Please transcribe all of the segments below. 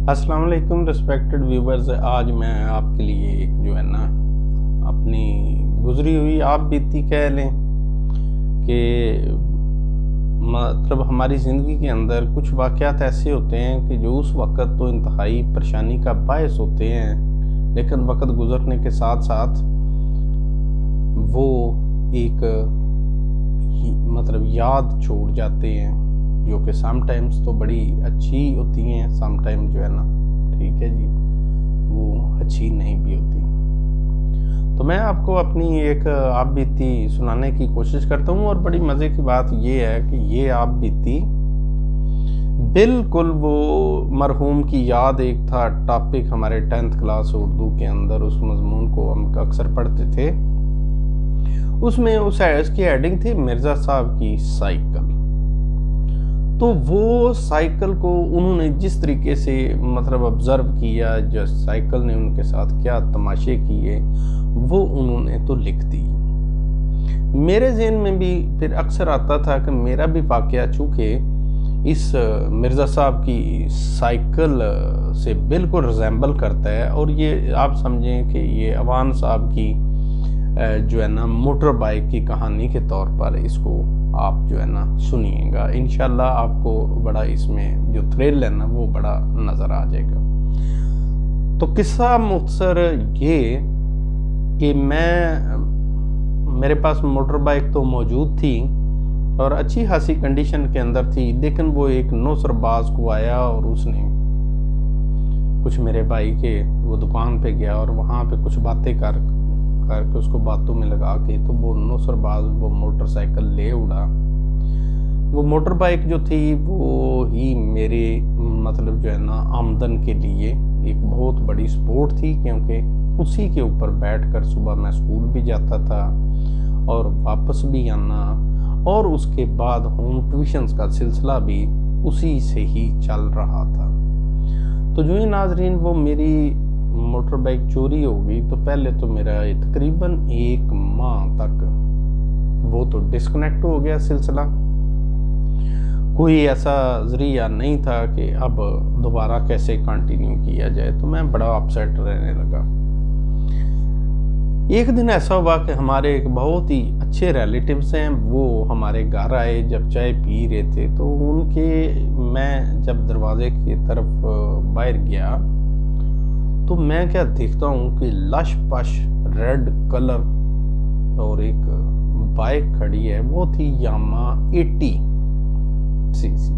السلام علیکم respected viewers, آج میں آپ کے لیے ایک جو ہے نا اپنی گزری ہوئی آپ بیتی کہہ لیں کہ مطلب ہماری زندگی کے اندر کچھ واقعات ایسے ہوتے ہیں کہ جو اس وقت تو انتہائی پریشانی کا باعث ہوتے ہیں، لیکن وقت گزرنے کے ساتھ ساتھ وہ ایک مطلب یاد چھوڑ جاتے ہیں جو کہ سم ٹائمز تو بڑی اچھی ہوتی ہیں، سم ٹائم جو ہے نا ٹھیک ہے جی وہ اچھی نہیں بھی ہوتی۔ تو میں آپ کو اپنی ایک آپ بیتی سنانے کی کوشش کرتا ہوں، اور بڑی مزے کی بات یہ ہے کہ یہ آپ بیتی بالکل وہ مرحوم کی یاد ایک تھا ٹاپک ہمارے 10th کلاس اردو کے اندر، اس مضمون کو ہم اکثر پڑھتے تھے، اس میں اس کی ہیڈنگ تھی مرزا صاحب کی سائیکل۔ تو وہ سائیکل کو انہوں نے جس طریقے سے مطلب آبزرو کیا، جو سائیکل نے ان کے ساتھ کیا تماشے کیے، وہ انہوں نے تو لکھ دی۔ میرے ذہن میں بھی پھر اکثر آتا تھا کہ میرا بھی واقعہ چونکہ اس مرزا صاحب کی سائیکل سے بالکل ریزیمبل کرتا ہے، اور یہ آپ سمجھیں کہ یہ عوان صاحب کی جو ہے نا موٹر بائک کی کہانی کے طور پر اس کو آپ جو ہے نا سنیے گا، انشاءاللہ آپ کو بڑا اس میں جو تھرل ہے نا وہ بڑا نظر آ جائے گا۔ تو قصہ مختصر یہ کہ میرے پاس موٹر بائک تو موجود تھی اور اچھی خاصی کنڈیشن کے اندر تھی، لیکن وہ ایک نوسر باز کو آیا اور اس نے کچھ میرے بھائی کے وہ دکان پہ گیا اور وہاں پہ کچھ باتیں کر کے اس کو باتوں میں لگا کے تو وہ نوسر باز وہ موٹر سائیکل لے اڑا۔ وہ موٹر بائک جو تھی وہ ہی میرے مطلب جو ہے نا آمدن کے لیے ایک بہت بڑی سپورٹ تھی، کیونکہ اسی کے اوپر بیٹھ کر صبح میں اسکول بھی جاتا تھا اور واپس بھی آنا، اور اس کے بعد ہوم ٹیوشنز کا سلسلہ بھی اسی سے ہی چل رہا تھا۔ تو جو ہی ناظرین وہ میری موٹر بائک چوری ہو گئی، تو پہلے تو میرا تقریباً 1 ماہ تک وہ تو ڈسکنیکٹ ہو گیا سلسلہ، کوئی ایسا ذریعہ نہیں تھا کہ اب دوبارہ کیسے کنٹینیو کیا جائے، تو میں بڑا اپسیٹ رہنے لگا۔ ایک دن ایسا ہوا کہ ہمارے ایک بہت ہی اچھے ریلیٹیوز ہیں، وہ ہمارے گھر آئے جب چائے پی رہے تھے، تو ان کے میں جب دروازے کی طرف باہر گیا تو میں کیا دیکھتا ہوں کہ لش پش ریڈ کلر اور ایک بائک کھڑی ہے، وہ تھی یاما 80 سی سی۔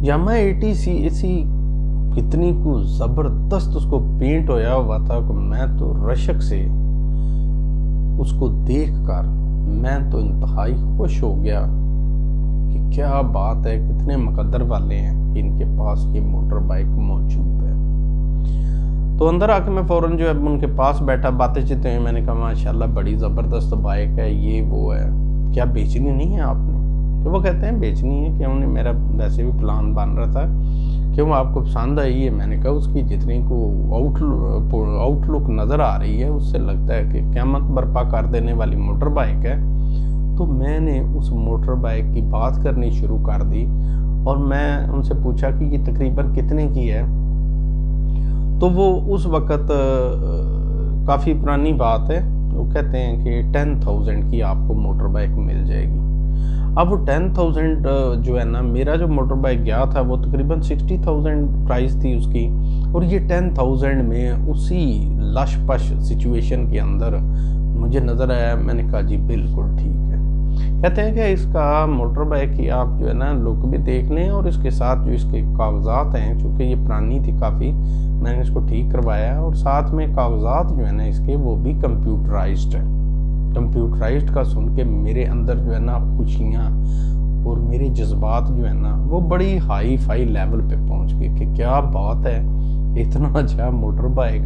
یاما 80 سی سی کتنی کو زبردست اس کو پینٹ ہویا ہوا تھا کہ میں تو رشک سے اس کو دیکھ کر میں تو انتہائی خوش ہو گیا کہ کیا بات ہے، کتنے مقدر والے ہیں ان کے پاس یہ موٹر بائک موجود ہے۔ تو اندر آ کے میں فوراً جو ہے ان کے پاس بیٹھا، باتیں چیتیں ہوئے، میں نے کہا ماشاءاللہ بڑی زبردست بائک ہے، یہ وہ ہے، کیا بیچنی نہیں ہے آپ نے؟ تو وہ کہتے ہیں بیچنی ہے، کیوں نہیں، میرا ویسے بھی پلان بن رہا تھا، کیوں آپ کو پسند آئی ہے؟ میں نے کہا اس کی جتنی کو آؤٹ لک نظر آ رہی ہے اس سے لگتا ہے کہ قیامت برپا کر دینے والی موٹر بائک ہے۔ تو میں نے اس موٹر بائک کی بات کرنی شروع کر دی اور میں ان سے پوچھا کہ یہ تقریباً کتنے کی ہے؟ تو وہ اس وقت کافی پرانی بات ہے، وہ کہتے ہیں کہ 10,000 کی آپ کو موٹر بائک مل جائے گی۔ اب وہ 10,000 جو ہے نا، میرا جو موٹر بائک گیا تھا وہ تقریباً 60,000 پرائز تھی اس کی، اور یہ 10,000 میں اسی لش پش سچویشن کے اندر مجھے نظر آیا۔ میں نے کہا جی بالکل ٹھیک ہے۔ کہتے ہیں کہ اس کا موٹر بائک کی آپ جو ہے نا لک بھی دیکھ لیں، اور اس کے ساتھ جو اس کے کاغذات ہیں، چونکہ یہ پرانی تھی کافی، میں نے اس کو ٹھیک کروایا، اور ساتھ میں کاغذات جو ہے نا اس کے وہ بھی کمپیوٹرائزڈ ہیں۔ کمپیوٹرائزڈ کا سن کے میرے اندر جو ہے نا خوشیاں اور میرے جذبات جو ہے نا وہ بڑی ہائی فائی لیول پہ پہنچ گئے کہ کیا بات ہے، اتنا اچھا موٹر بائک،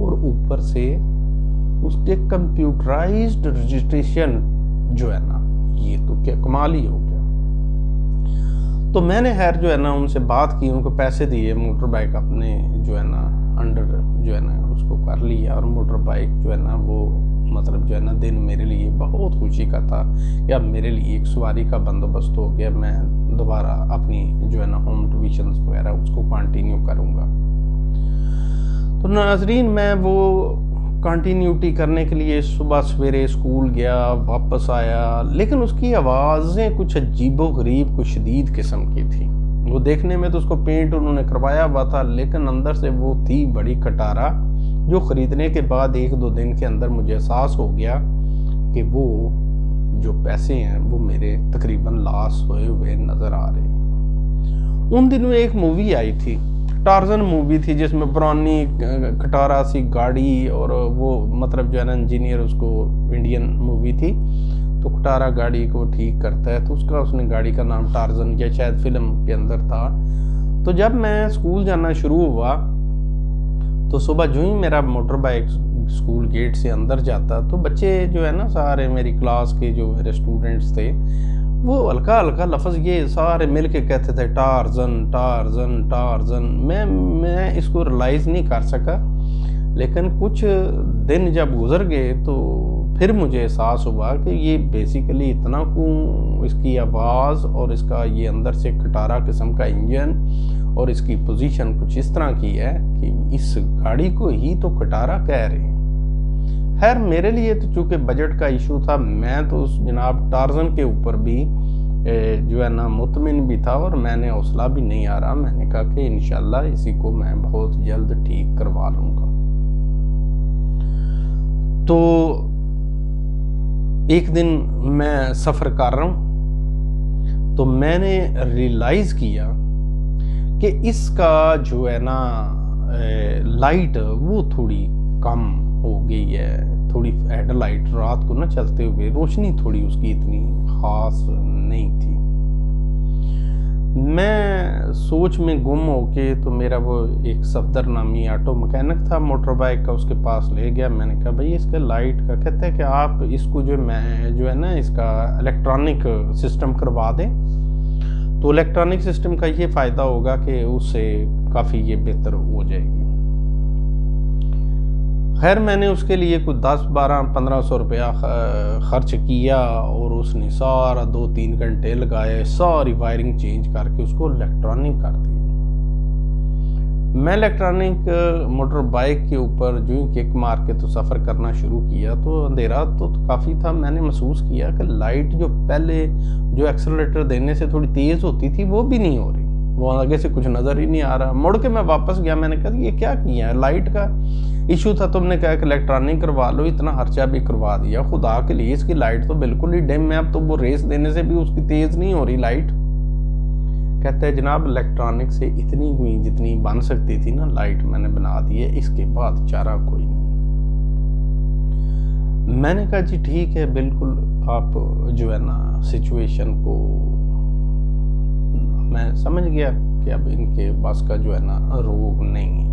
اور اوپر سے اس کے کمپیوٹرائزڈ رجسٹریشن جو ہے نا، یہ تو کیا کمال ہی ہو گیا۔ تو میں نے خیر جو ہے نا ان سے بات کی، ان کو پیسے دیے، موٹر بائک اپنے جو ہے نا انڈر جو ہے نا اس کو کر لیا، اور موٹر بائک جو ہے نا وہ مطلب جو ہے نا دن میرے لیے بہت خوشی کا تھا کہ اب میرے لیے ایک سواری کا بندوبست ہو گیا، میں دوبارہ اپنی جو ہے نا ہوم ٹیوشنز وغیرہ اس کو کنٹینیو کروں گا۔ تو ناظرین میں وہ کنٹینیوٹی کرنے کے لیے صبح سویرے اسکول گیا، واپس آیا، لیکن اس کی آوازیں کچھ عجیب و غریب، کچھ شدید قسم کی تھی۔ وہ دیکھنے میں تو اس کو پینٹ انہوں نے کروایا ہوا تھا، لیکن اندر سے وہ تھی بڑی کٹارا، جو خریدنے کے بعد 1-2 دن کے اندر مجھے احساس ہو گیا کہ وہ جو پیسے ہیں وہ میرے تقریباً لاس ہوئے ہوئے نظر آ رہے ہیں۔ ان دنوں ایک مووی آئی تھی، ٹارزن مووی تھی، جس میں پرانی کٹارا سی گاڑی، اور وہ مطلب جو ہے نا انجینئر اس کو انڈین مووی تھی، تو کٹارا گاڑی کو ٹھیک کرتا ہے، تو اس نے گاڑی کا نام ٹارزن یا شاید فلم کے اندر تھا۔ تو جب میں اسکول جانا شروع ہوا تو صبح جو ہی میرا موٹر بائک اسکول گیٹ سے اندر جاتا تو بچے جو ہے نا سارے میری کلاس کے جو میرے اسٹوڈنٹس تھے وہ ہلکا ہلکا لفظ یہ سارے مل کے کہتے تھے ٹارزن ٹارزن ٹارزن۔ میں اس کو ریلائز نہیں کر سکا، لیکن کچھ دن جب گزر گئے تو پھر مجھے احساس ہوا کہ یہ بیسیکلی اتنا اس کی آواز اور اس کا یہ اندر سے کٹارا قسم کا انجن اور اس کی پوزیشن کچھ اس طرح کی ہے کہ اس گاڑی کو ہی تو کٹارا کہہ رہے ہیں۔ خیر میرے لیے تو چونکہ بجٹ کا ایشو تھا، میں تو اس جناب ٹارزن کے اوپر بھی جو ہے نا مطمئن بھی تھا، اور میں نے حوصلہ بھی نہیں آ رہا، میں نے کہا کہ انشاءاللہ اسی کو میں بہت جلد ٹھیک کروا لوں گا۔ تو ایک دن میں سفر کر رہا ہوں تو میں نے ریئلائز کیا کہ اس کا جو ہے نا لائٹ وہ تھوڑی کم ہو گئی ہے، تھوڑی ہیڈ لائٹ رات کو نہ چلتے ہوئے روشنی تھوڑی اس کی اتنی خاص نہیں تھی۔ میں سوچ میں گم ہو کے تو میرا وہ ایک صفدر نامی آٹو مکینک تھا موٹر بائک کا، اس کے پاس لے گیا۔ میں نے کہا بھائی اس کے لائٹ کا، کہتا ہے کہ آپ اس کو جو ہے نا اس کا الیکٹرانک سسٹم کروا دیں تو الیکٹرانک سسٹم کا یہ فائدہ ہوگا کہ اس سے کافی یہ بہتر ہو جائے گی۔ خیر میں نے اس کے لیے کوئی 10-12-1500 روپیہ خرچ کیا، اور اس نے سارا 2-3 گھنٹے لگائے، ساری وائرنگ چینج کر کے اس کو الیکٹرانک کر دیا۔ میں الیکٹرانک موٹر بائک کے اوپر جو ہی کک مار کے تو سفر کرنا شروع کیا تو اندھیرا تو کافی تھا۔ میں نے محسوس کیا کہ لائٹ جو پہلے جو ایکسلریٹر دینے سے تھوڑی تیز ہوتی تھی وہ بھی نہیں ہو رہی، وہ آگے سے کچھ نظر ہی نہیں آ رہا۔ مڑ کے میں واپس گیا، میں نے کہا یہ کیا کیا ہے، لائٹ کا ایشو تھا، تم نے کہا کہ الیکٹرانک کروا لو، اتنا خرچہ بھی کروا دیا، خدا کے لیے اس کی لائٹ تو بالکل ہی ڈم ہے، اب تو وہ ریس دینے سے بھی اس کی تیز نہیں ہو رہی لائٹ۔ کہتا ہے جناب الیکٹرانک سے اتنی ہوئی جتنی بن سکتی تھی نا لائٹ میں نے بنا دی ہے، اس کے بعد چارہ کوئی نہیں۔ میں نے کہا جی ٹھیک ہے، بالکل آپ جو ہے نا سچویشن کو میں سمجھ گیا کہ اب ان کے بس کا جو ہے نا روگ نہیں ہے۔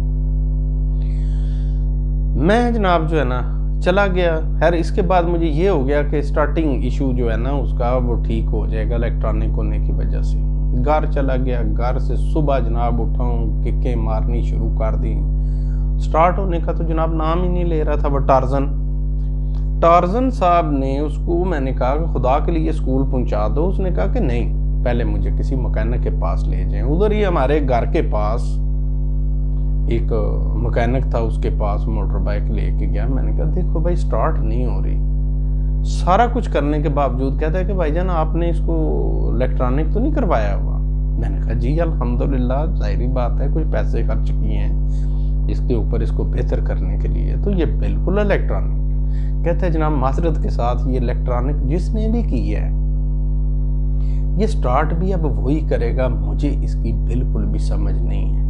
میں جناب جو ہے نا چلا گیا۔ خیر اس کے بعد مجھے یہ ہو گیا کہ سٹارٹنگ ایشو جو ہے نا اس کا وہ ٹھیک ہو جائے گا الیکٹرانک ہونے کی وجہ سے۔ گھر چلا گیا، گھر سے صبح جناب اٹھاؤں ککیں مارنی شروع کر دی، سٹارٹ ہونے کا تو جناب نام ہی نہیں لے رہا تھا وہ ٹارزن صاحب نے اس کو، میں نے کہا کہ خدا کے لیے اسکول پہنچا دو، اس نے کہا کہ نہیں پہلے مجھے کسی مکینک کے پاس لے جائیں۔ ادھر ہی ہمارے گھر کے پاس ایک مکینک تھا، اس کے پاس موٹر بائک لے کے گیا۔ میں نے کہا دیکھو بھائی سٹارٹ نہیں ہو رہی، سارا کچھ کرنے کے باوجود کہتا ہے کہ بھائی جان آپ نے اس کو الیکٹرانک تو نہیں کروایا ہوا؟ میں نے کہا جی الحمدللہ، ظاہری بات ہے کچھ پیسے خرچ کیے ہیں اس کے اوپر اس کو بہتر کرنے کے لیے، تو یہ بالکل الیکٹرانک۔ کہتا ہے جناب معذرت کے ساتھ یہ الیکٹرانک جس نے بھی کی ہے یہ سٹارٹ بھی اب وہی کرے گا، مجھے اس کی بالکل بھی سمجھ نہیں ہے۔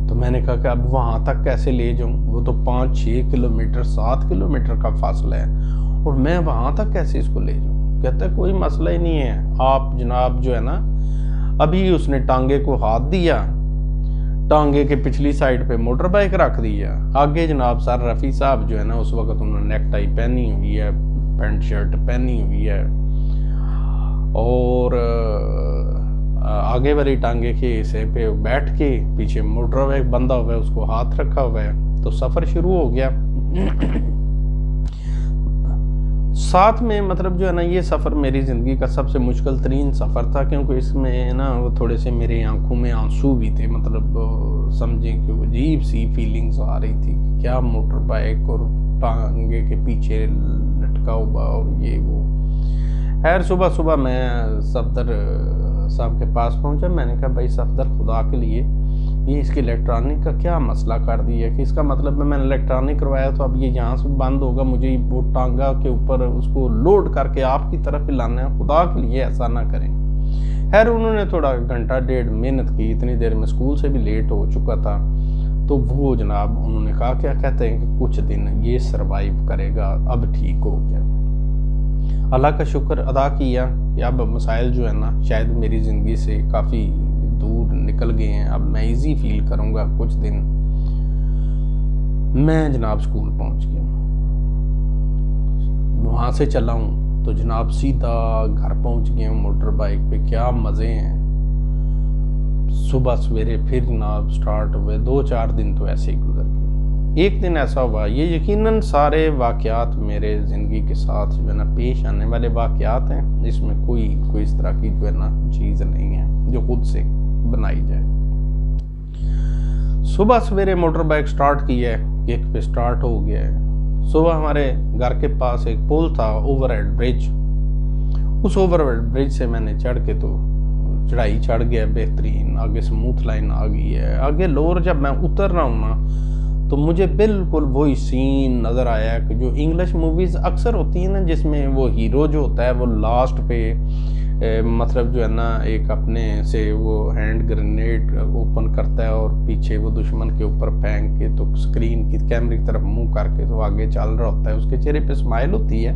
تو میں نے کہا کہ اب وہاں تک کیسے لے جاؤں، وہ تو 5-6 کلومیٹر 7 کلومیٹر کا فاصلہ ہے، اور میں وہاں تک کیسے اس کو لے جاؤں؟ کہتا ہے کوئی مسئلہ ہی نہیں ہے، آپ جناب جو ہے نا، ابھی اس نے ٹانگے کو ہاتھ دیا، ٹانگے کے پچھلی سائڈ پہ موٹر بائک رکھ دیا، آگے جناب سر رفیع صاحب جو ہے نا اس وقت انہوں نے نیک ٹائی پہنی ہوئی ہے، پینٹ شرٹ پہنی ہوئی ہے، اور آگے والی ٹانگے کے حصے پہ بیٹھ کے پیچھے موٹر بائک بندھا ہوا ہے، اس کو ہاتھ رکھا ہوا ہے، تو سفر شروع ہو گیا۔ ساتھ میں مطلب جو ہے نا یہ سفر میری زندگی کا سب سے مشکل ترین سفر تھا، کیونکہ اس میں نا وہ تھوڑے سے میرے آنکھوں میں آنسو بھی تھے، مطلب سمجھیں کہ وہ عجیب سی فیلنگز آ رہی تھی کہ کیا موٹر بائک اور ٹانگے کے پیچھے لٹکا ہوا اور یہ وہ۔ خیر صبح میں صفدر صاحب کے پاس پہنچا، میں نے کہا بھائی صفدر خدا کے لیے یہ اس کے الیکٹرانک کا کیا مسئلہ کر دیا کہ اس کا مطلب میں نے الیکٹرانک کروایا تو اب یہ یہاں سے بند ہوگا، مجھے وہ ٹانگا کے اوپر اس کو لوڈ کر کے آپ کی طرف ہی لانا ہے، خدا کے لیے ایسا نہ کریں۔ خیر انہوں نے تھوڑا گھنٹہ ڈیڑھ محنت کی، اتنی دیر میں اسکول سے بھی لیٹ ہو چکا تھا، تو وہ جناب انہوں نے کہا کیا کہتے ہیں کہ کچھ دن یہ سروائیو کرے گا، اب ٹھیک ہو گیا۔ اللہ کا شکر ادا کیا کہ اب مسائل جو ہے نا شاید میری زندگی سے کافی دور نکل گئے ہیں، اب میں ایزی فیل کروں گا کچھ دن۔ میں جناب اسکول پہنچ گیا، وہاں سے چلا ہوں تو جناب سیدھا گھر پہنچ گیا ہوں موٹر بائک پہ، کیا مزے ہیں۔ صبح سویرے پھر جناب سٹارٹ ہوئے، 2-4 دن تو ایسے ہی گزر گئے۔ ایک دن ایسا ہوا، یہ یقیناً سارے واقعات میرے زندگی کے ساتھ جو ہے نا پیش آنے والے واقعات ہیں، اس میں کوئی اس طرح کی جو ہے نا چیز نہیں ہے جو خود سے بنائی جائے۔ صبح سویرے موٹر بائک سٹارٹ کی ہے، کک پہ سٹارٹ ہو گیا ہے۔ صبح ہمارے گھر کے پاس ایک پل تھا، اوور ہیڈ برج، اس اوور ہیڈ برج سے میں نے چڑھ کے تو چڑھائی چڑھ گیا بہترین، آگے سموتھ لائن آ گئی ہے، آگے لور جب میں اتر رہا ہوں نا تو مجھے بالکل وہی سین نظر آیا کہ جو انگلش موویز اکثر ہوتی ہیں نا جس میں وہ ہیرو جو ہوتا ہے وہ لاسٹ پہ مطلب جو ہے نا ایک اپنے سے وہ ہینڈ گرینیڈ اوپن کرتا ہے اور پیچھے وہ دشمن کے اوپر پھینک کے تو سکرین کی کیمرے کی طرف منہ کر کے تو آگے چل رہا ہوتا ہے، اس کے چہرے پہ اسمائل ہوتی ہے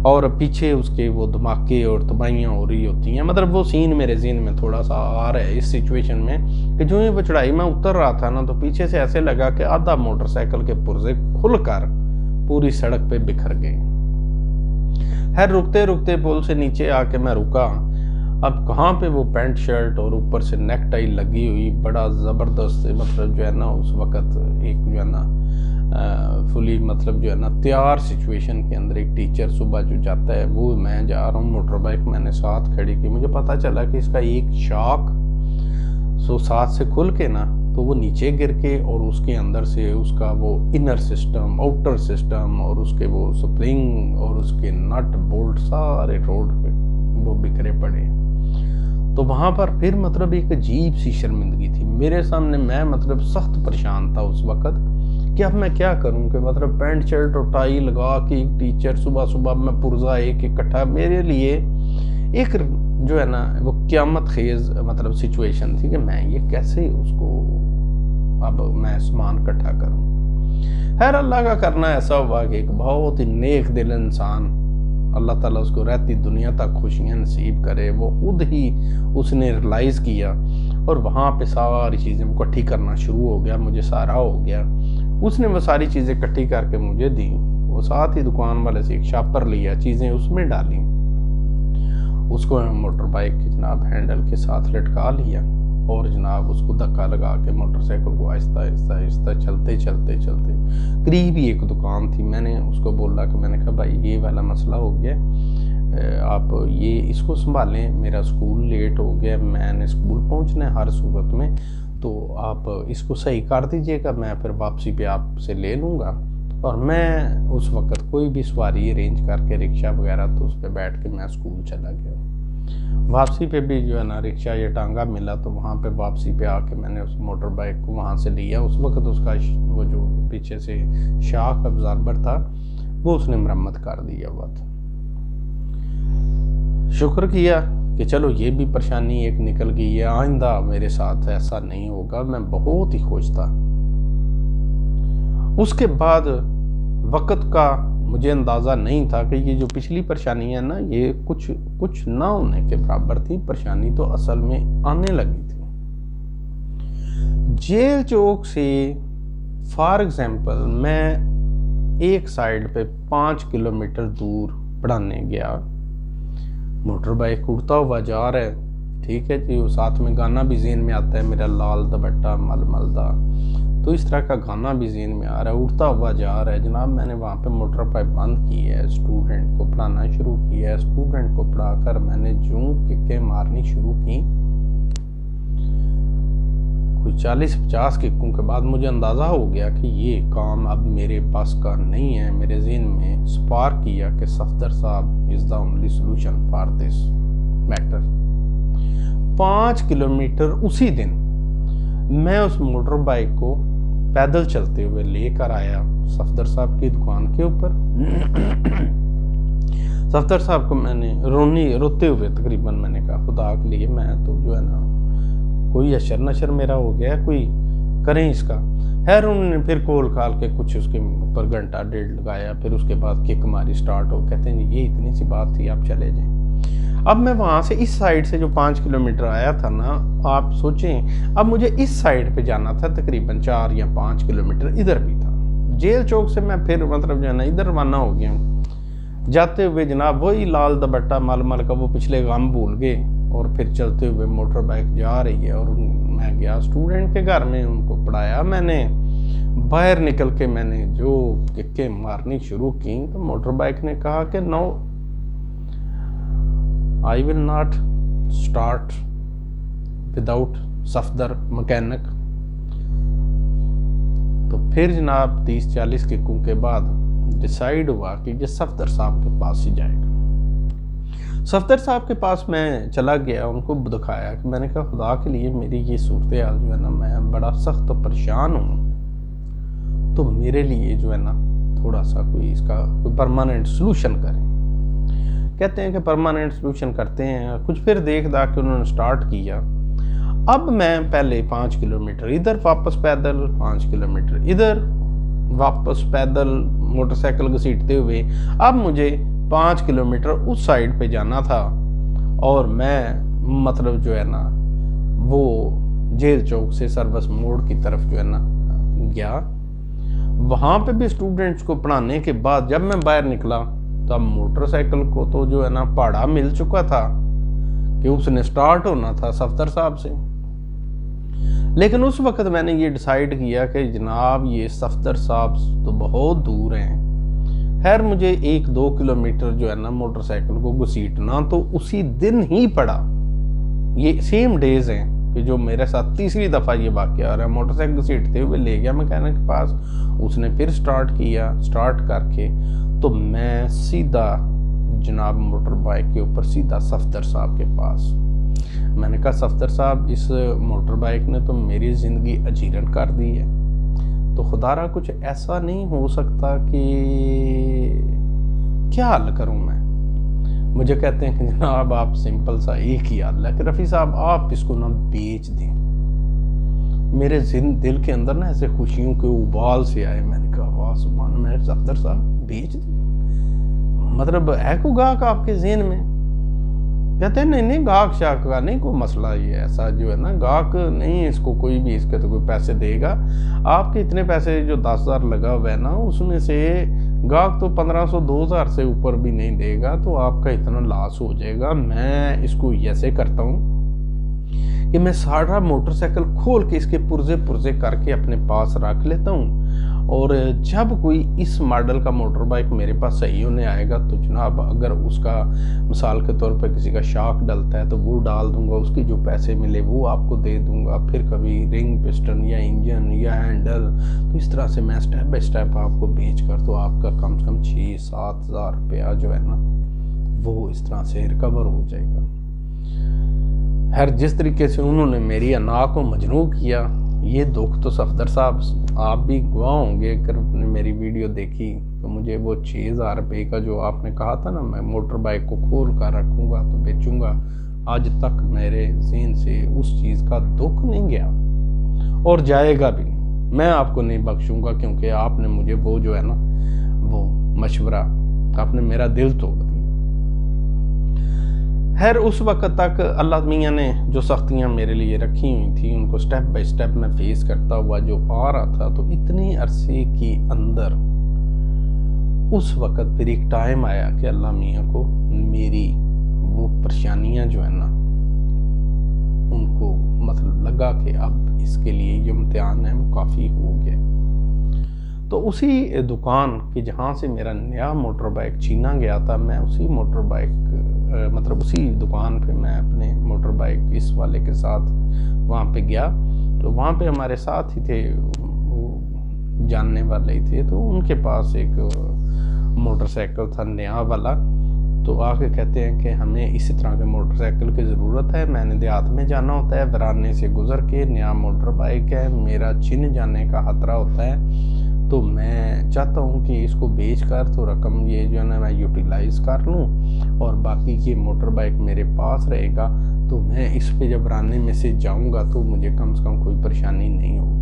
اور پیچھے اس کے وہ دھماکے اور تباہیاں ہو رہی ہوتی ہیں۔ مطلب وہ سین میرے ذہن میں تھوڑا سا آ رہا ہے اس سچویشن میں کہ جو ہی وہ چڑھائی میں اتر رہا تھا نا تو پیچھے سے ایسے لگا کہ آدھا موٹر سائیکل کے پرزے کھل کر پوری سڑک پہ بکھر گئے۔ خیر رکتے پول سے نیچے آ کے میں رکا، اب کہاں پہ وہ پینٹ شرٹ اور اوپر سے نیک ٹائی لگی ہوئی، بڑا زبردست مطلب جو ہے نا اس وقت ایک جو ہے نا فلی مطلب جو ہے نا تیار سچویشن کے اندر ایک ٹیچر صبح جو جاتا ہے وہ میں جا رہا ہوں، موٹر بائک میں نے ساتھ کھڑی کی، مجھے پتا چلا کہ اس کا ایک شاک ساتھ سے کھل کے نا تو وہ نیچے گر کے اور اس کے اندر سے اس کا وہ انر سسٹم آؤٹر سسٹم اور اس کے وہ سپرنگ اور اس کے نٹ بولٹ سارے روڈ پہ وہ بکھرے پڑے ہیں۔ تو وہاں پر پھر مطلب ایک عجیب سی شرمندگی تھی میرے سامنے، میں مطلب سخت پریشان تھا اس وقت کہ اب میں کیا کروں کہ مطلب پینٹ شرٹ اور ٹائی لگا کے ایک ٹیچر صبح میں پرزا ایک اکٹھا، میرے لیے ایک جو ہے نا وہ قیامت خیز مطلب سچویشن تھی کہ میں یہ کیسے اس کو اب میں سامان اکٹھا کروں۔ خیر اللہ کا کرنا ایسا ہوا کہ ایک بہت ہی نیک دل انسان، اللہ تعالیٰ اس کو رہتی دنیا تک خوشیاں نصیب کرے، وہ خود ہی اس نے ریلائز کیا اور وہاں پہ ساری چیزیں وہ اکٹھی کرنا شروع ہو گیا، مجھے سارا ہو گیا، اس نے وہ ساری چیزیں اکٹھی کر کے مجھے دیں، وہ ساتھ ہی دکان والے سے ایک شاپر لیا، چیزیں اس میں ڈالیں، اس کو موٹر بائک کے جناب ہینڈل کے ساتھ لٹکا لیا اور جناب اس کو دھکا لگا کے موٹر سائیکل کو آہستہ چلتے قریب ہی ایک دکان تھی، میں نے اس کو بولا کہ میں نے کہا بھائی یہ والا مسئلہ ہو گیا، آپ یہ اس کو سنبھالیں، میرا اسکول لیٹ ہو گیا، میں نے اسکول پہنچنا ہے ہر صورت میں، تو آپ اس کو صحیح کر دیجئے گا، میں پھر واپسی پہ آپ سے لے لوں گا۔ اور میں اس وقت کوئی بھی سواری ارینج کر کے رکشہ وغیرہ تو اس پہ بیٹھ کے میں اسکول چلا گیا۔ واپسی پہ بھی جو ہے نا رکشہ یا ٹانگا ملا تو وہاں پہ واپسی پہ آ کے میں نے اس موٹر بائک کو وہاں سے لیا، اس وقت اس کا وہ جو پیچھے سے شاک ابزاربر تھا وہ اس نے مرمت کر دیا ہوا تھا۔ شکر کیا کہ چلو یہ بھی پریشانی ایک نکل گئی ہے، آئندہ میرے ساتھ ایسا نہیں ہوگا، میں بہت ہی خوش تھا۔ اس کے بعد وقت کا مجھے اندازہ نہیں تھا کہ یہ جو پچھلی پریشانی ہے نا یہ کچھ نہ ہونے کے برابر تھی، پریشانی تو اصل میں آنے لگی تھی۔ جیل چوک سے فار ایگزامپل میں ایک سائیڈ پہ 5 کلومیٹر دور پڑھانے گیا، موٹر بائک اڑتا ہوا جا رہا ہے، ٹھیک ہے جی، ساتھ میں گانا بھی ذہن میں آتا ہے میرا، لال دوپٹہ مل ملدا، تو اس طرح کا گانا بھی ذہن میں آ رہا ہے، اڑتا ہوا جا رہا ہے جناب۔ میں نے وہاں پہ موٹر بائک بند کی ہے، اسٹوڈنٹ کو پڑھانا شروع کیا ہے، اسٹوڈنٹ کو پڑھا کر میں نے جوں ککیں مارنی شروع کی، کوئی 40-50 ککوں کے بعد مجھے اندازہ ہو گیا کہ یہ کام اب میرے پاس کا نہیں ہے۔ میرے ذہن میں سپارک کیا کہ Safdar sahab is the only solution for this matter. 5 kilometre اسی دن میں اس موٹر بائک کو پیدل چلتے ہوئے لے کر آیا صفدر صاحب کی دکان کے اوپر۔ صفدر صاحب کو میں نے روتے ہوئے تقریباً میں نے کہا خدا کے لیے میں تو جو ہے نا کوئی اشر نشر میرا ہو گیا، کوئی کریں اس کا۔ خیر انہوں نے پھر کول کھال کے کچھ اس کے اوپر گھنٹہ ڈیڑھ لگایا، پھر اس کے بعد کک ماری سٹارٹ ہو، کہتے ہیں یہ اتنی سی بات تھی آپ چلے جائیں۔ اب میں وہاں سے اس سائیڈ سے جو 5 کلومیٹر آیا تھا نا، آپ سوچیں اب مجھے اس سائیڈ پہ جانا تھا، تقریباً 4 یا 5 کلومیٹر ادھر بھی تھا۔ جیل چوک سے میں پھر مطلب جو ہے نا ادھر روانہ ہو گیا ہوں، جاتے ہوئے جناب وہی لال دوپٹہ مل مل کا وہ پچھلے غم بھول گئے، اور پھر چلتے ہوئے موٹر بائک جا رہی ہے، اور میں گیا اسٹوڈنٹ کے گھر میں، ان کو پڑھایا میں نے۔ باہر نکل کے میں نے جو ککیں مارنی شروع کی تو موٹر بائک نے کہا کہ نو I will not start without Safdar mechanic. تو پھر جناب 30-40 ککوں کے بعد ڈیسائیڈ ہوا کہ یہ صفدر صاحب کے پاس ہی جائے گا۔ صفدر صاحب کے پاس میں چلا گیا، ان کو دکھایا کہ میں نے کہا خدا کے لیے میری یہ صورتحال جو ہے نا میں بڑا سخت و پریشان ہوں، تو میرے لیے جو ہے نا تھوڑا سا کوئی اس کا کوئی پرماننٹ سلوشن کریں۔ کہتے ہیں کہ پرماننٹ سلوشن کرتے ہیں کچھ۔ پھر دیکھ دا کہ انہوں نے سٹارٹ کیا۔ اب میں پہلے 5 کلومیٹر ادھر واپس پیدل، 5 کلومیٹر ادھر واپس پیدل موٹر سائیکل گھسیٹتے ہوئے، اب مجھے 5 کلومیٹر اس سائیڈ پہ جانا تھا، اور میں مطلب جو ہے نا وہ جیل چوک سے سروس موڑ کی طرف جو ہے نا گیا۔ وہاں پہ بھی اسٹوڈنٹس کو پڑھانے کے بعد جب میں باہر نکلا تو اب موٹر سائیکل کو تو جو ہے نا پہاڑا مل چکا تھا کہ اس نے سٹارٹ ہونا تھا صفدر صاحب سے۔ لیکن اس وقت میں نے یہ ڈیسائیڈ کیا کہ جناب یہ صفدر صاحب تو بہت دور ہیں۔ خیر مجھے 1-2 کلومیٹر جو ہے نا موٹر سائیکل کو گھسیٹنا تو اسی دن ہی پڑا۔ یہ سیم ڈیز ہیں کہ جو میرے ساتھ تیسری دفعہ یہ واقعہ آ رہا ہے۔ موٹر سائیکل گھسیٹتے ہوئے لے گیا مکینک کے پاس، اس نے پھر سٹارٹ کیا، سٹارٹ کر کے تو میں سیدھا جناب موٹر بائک کے اوپر سیدھا صفدر صاحب کے پاس۔ میں نے کہا صفدر صاحب اس موٹر بائک نے تو میری زندگی اجیرن کر دی ہے، تو خدا را کچھ ایسا نہیں ہو سکتا کہ کیا حل کروں میں؟ مجھے کہتے ہیں کہ جناب آپ سمپل سا ایک ہی حل ہے کہ رفیع صاحب آپ اس کو نہ بیچ دیں۔ میرے دل کے اندر نا ایسے خوشیوں کے ابال سے آئے۔ میں نے کہا واہ سبحان، میں صفدر صاحب بیچ دیں، مطلب ہے کوئی گاہک آپ کے ذہن میں؟ کہتے ہیں نہیں گاہک شاہک کا نہیں کوئی مسئلہ، یہ ایسا جو ہے نا گاہک نہیں، اس کو کوئی بھی اس کے تو کوئی پیسے دے گا۔ آپ کے اتنے پیسے جو 10,000 لگا ہوا ہے نا اس میں سے گاہک تو 1,500-2,000 سے اوپر بھی نہیں دے گا، تو آپ کا اتنا لاس ہو جائے گا۔ میں اس کو ایسے کرتا ہوں کہ میں سارا موٹر سائیکل کھول کے اس کے پرزے کر کے اپنے پاس رکھ لیتا ہوں، اور جب کوئی اس ماڈل کا موٹر بائک میرے پاس صحیح ہونے آئے گا تو جناب اگر اس کا مثال کے طور پہ کسی کا شاک ڈلتا ہے تو وہ ڈال دوں گا، اس کے جو پیسے ملے وہ آپ کو دے دوں گا، پھر کبھی رنگ پسٹن یا انجن یا ہینڈل، تو اس طرح سے میں سٹیپ بائی سٹیپ آپ کو بیچ کر تو آپ کا کم سے کم 6-7 ہزار روپیہ جو ہے نا وہ اس طرح سے ریکور ہو جائے گا۔ ہر جس طریقے سے انہوں نے میری انا کو مجروح کیا، یہ دکھ تو صفدر صاحب آپ بھی گواہ ہوں گے اگر آپ نے میری ویڈیو دیکھی تو مجھے وہ 6,000 روپے کا جو آپ نے کہا تھا نا میں موٹر بائک کو کھول کر رکھوں گا تو بیچوں گا، آج تک میرے ذہن سے اس چیز کا دکھ نہیں گیا اور جائے گا بھی نہیں۔ میں آپ کو نہیں بخشوں گا کیونکہ آپ نے مجھے وہ جو ہے نا وہ مشورہ، آپ نے میرا دل توڑ دیا۔ خیر اس وقت تک اللہ میاں نے جو سختیاں میرے لیے رکھی ہوئی تھیں ان کو سٹیپ بائی سٹیپ میں فیس کرتا ہوا جو آ رہا تھا، تو اتنے عرصے کے اندر اس وقت پھر ایک ٹائم آیا کہ اللہ میاں کو میری وہ پریشانیاں جو ہے نا ان کو مطلب لگا کہ اب اس کے لیے جو امتحان ہے وہ کافی ہو گیا۔ تو اسی دکان کہ جہاں سے میرا نیا موٹر بائک چھینا گیا تھا، میں اسی موٹر بائک مطلب اسی دکان پہ میں اپنے موٹر بائک اس والے کے ساتھ وہاں پہ گیا۔ تو وہاں پہ ہمارے ساتھ ہی تھے، وہ جاننے والے ہی تھے، تو ان کے پاس ایک موٹر سائیکل تھا نیا والا۔ تو آ کے کہتے ہیں کہ ہمیں اسی طرح کے موٹر سائیکل کی ضرورت ہے، میں نے دیہات میں جانا ہوتا ہے، ورانے سے گزر کے نیا موٹر بائک ہے، میرا چھن جانے کا خطرہ ہوتا ہے، تو میں چاہتا ہوں کہ اس کو بیچ کر تو رقم یہ جو ہے نا میں یوٹیلائز کر لوں، اور باقی یہ موٹر بائک میرے پاس رہے گا، تو میں اس پہ جب ورانے میں سے جاؤں گا تو مجھے کم سے کم کوئی پریشانی نہیں ہوگی۔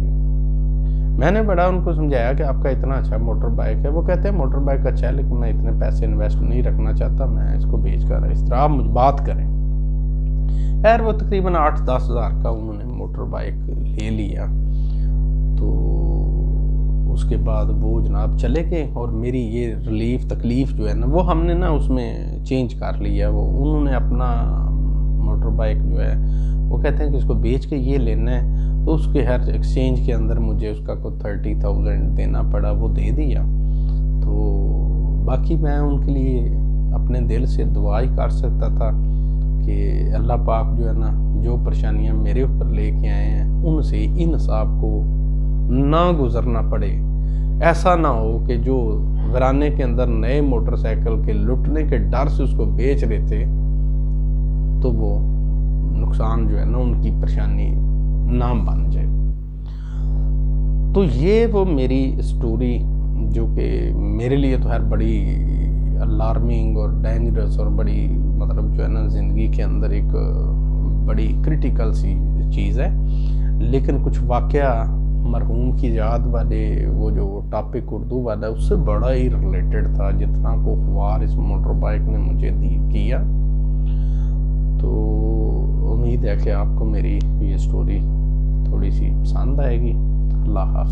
میں نے بڑا ان کو سمجھایا کہ آپ کا اتنا اچھا موٹر بائک ہے، وہ کہتے ہیں موٹر بائک اچھا ہے لیکن میں اتنے پیسے انویسٹ نہیں رکھنا چاہتا، میں اس کو بیچ کر اس طرح آپ مجھ بات کریں۔ خیر وہ تقریباً 8-10 ہزار کا انہوں نے موٹر بائک لے لیا۔ تو اس کے بعد وہ جناب چلے گئے، اور میری یہ تکلیف جو ہے نا وہ ہم نے نا اس میں چینج کر لیا۔ وہ انہوں نے اپنا موٹر بائک جو ہے وہ کہتے ہیں کہ اس کو بیچ کے یہ لینا ہے، تو اس کے ہر ایکسچینج کے اندر مجھے اس کا کوئی 30,000 دینا پڑا، وہ دے دیا۔ تو باقی میں ان کے لیے اپنے دل سے دعا ہی کر سکتا تھا کہ اللہ پاک جو ہے نا جو پریشانیاں میرے اوپر لے کے آئے ہیں ان سے ان صاحب کو نہ گزرنا پڑے، ایسا نہ ہو کہ جو ورانے کے اندر نئے موٹر سائیکل کے لٹنے کے ڈر سے اس کو بیچ رہے تھے، تو وہ نقصان جو ہے نا ان کی پریشانی نہ بن جائے۔ تو یہ وہ میری سٹوری جو کہ میرے لیے تو ہر بڑی الارمنگ اور ڈینجرس اور بڑی مطلب جو ہے نا زندگی کے اندر ایک بڑی کرٹیکل سی چیز ہے، لیکن کچھ واقعہ مرحوم کی یاد والے وہ جو ٹاپک اردو والا اس سے بڑا ہی ریلیٹڈ تھا جتنا کو خوار اس موٹر بائک نے مجھے کیا۔ تو امید ہے کہ آپ کو میری یہ سٹوری تھوڑی سی پسند آئے گی۔ اللہ حافظ۔